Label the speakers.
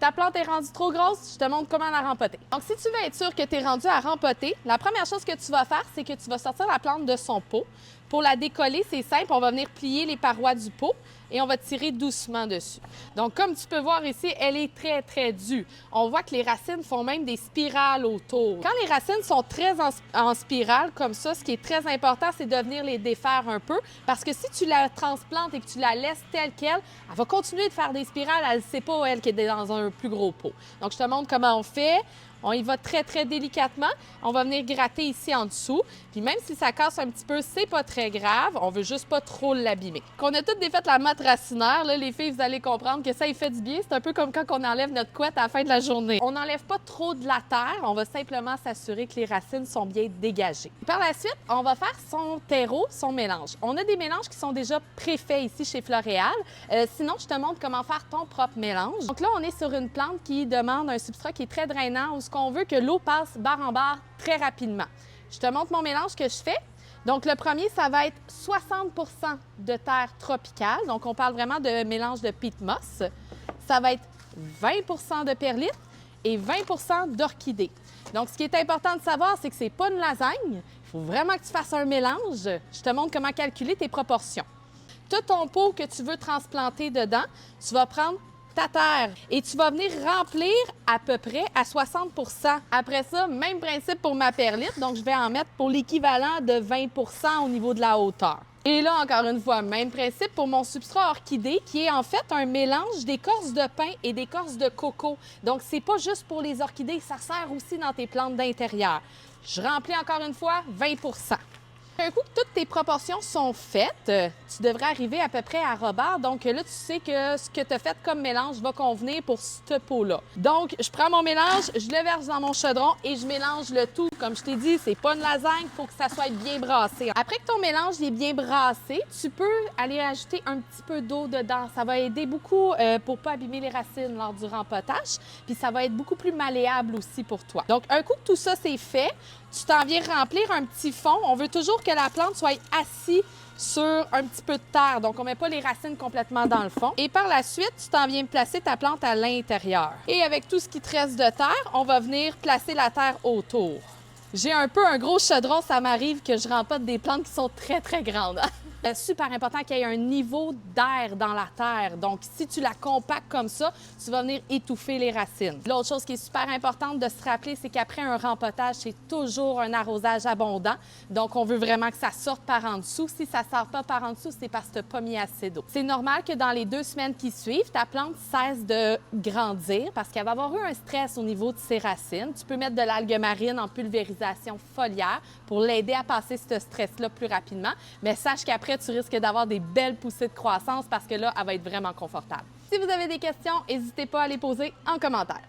Speaker 1: Ta plante est rendue trop grosse, je te montre comment la rempoter. Donc, si tu veux être sûr que tu es rendu à rempoter, la première chose que tu vas faire, c'est que tu vas sortir la plante de son pot. Pour la décoller, c'est simple, on va venir plier les parois du pot et on va tirer doucement dessus. Donc, comme tu peux voir ici, elle est très, très dure. On voit que les racines font même des spirales autour. Quand les racines sont très en spirale comme ça, ce qui est très important, c'est de venir les défaire un peu parce que si tu la transplantes et que tu la laisses telle qu'elle, elle va continuer de faire des spirales. Elle ne sait pas, elle, qu'elle est dans un plus gros pot. Donc, je te montre comment on fait. On y va très, très délicatement. On va venir gratter ici en dessous. Puis même si ça casse un petit peu, c'est pas très grave. On veut juste pas trop l'abîmer. Qu'on a toutes défait la motte racinaire, là, les filles, vous allez comprendre que ça y fait du bien. C'est un peu comme quand on enlève notre couette à la fin de la journée. On n'enlève pas trop de la terre. On va simplement s'assurer que les racines sont bien dégagées. Par la suite, on va faire son terreau, son mélange. On a des mélanges qui sont déjà préfaits ici chez Floréal. Sinon, je te montre comment faire ton propre mélange. Donc là, on est sur une plante qui demande un substrat qui est très drainant, où qu'on veut que l'eau passe barre en barre très rapidement. Je te montre mon mélange que je fais. Donc, le premier, ça va être 60 de terre tropicale. Donc, on parle vraiment de mélange de peat moss. Ça va être 20 de perlite et 20 d'orchidée. Donc, ce qui est important de savoir, c'est que c'est pas une lasagne. Il faut vraiment que tu fasses un mélange. Je te montre comment calculer tes proportions. Tu as ton pot que tu veux transplanter dedans. Tu vas prendre ta terre et tu vas venir remplir à peu près à 60 Après ça, même principe pour ma perlite, donc je vais en mettre pour l'équivalent de 20 au niveau de la hauteur. Et là, encore une fois, même principe pour mon substrat orchidée, qui est en fait un mélange d'écorce de pin et d'écorce de coco. Donc, c'est pas juste pour les orchidées, ça sert aussi dans tes plantes d'intérieur. Je remplis encore une fois 20 Un coup que toutes tes proportions sont faites, tu devrais arriver à peu près à rebord. Donc là, tu sais que ce que tu as fait comme mélange va convenir pour ce pot-là. Donc, je prends mon mélange, je le verse dans mon chaudron et je mélange le tout. Comme je t'ai dit, c'est pas une lasagne, il faut que ça soit bien brassé. Après que ton mélange est bien brassé, tu peux aller ajouter un petit peu d'eau dedans. Ça va aider beaucoup pour pas abîmer les racines lors du rempotage. Puis ça va être beaucoup plus malléable aussi pour toi. Donc, un coup que tout ça c'est fait, tu t'en viens remplir un petit fond. On veut toujours que la plante soit assise sur un petit peu de terre. Donc, on ne met pas les racines complètement dans le fond. Et par la suite, tu t'en viens placer ta plante à l'intérieur. Et avec tout ce qui te reste de terre, on va venir placer la terre autour. J'ai un peu un gros chaudron, ça m'arrive que je rempote des plantes qui sont très, très grandes. C'est super important qu'il y ait un niveau d'air dans la terre. Donc, si tu la compactes comme ça, tu vas venir étouffer les racines. L'autre chose qui est super importante de se rappeler, c'est qu'après un rempotage, c'est toujours un arrosage abondant. Donc, on veut vraiment que ça sorte par en dessous. Si ça ne sort pas par en dessous, c'est parce que tu n'as pas mis assez d'eau. C'est normal que dans les 2 semaines qui suivent, ta plante cesse de grandir parce qu'elle va avoir eu un stress au niveau de ses racines. Tu peux mettre de l'algue marine en pulvérisation foliaire pour l'aider à passer ce stress-là plus rapidement. Mais sache qu'après, tu risques d'avoir des belles poussées de croissance parce que là, elle va être vraiment confortable. Si vous avez des questions, n'hésitez pas à les poser en commentaire.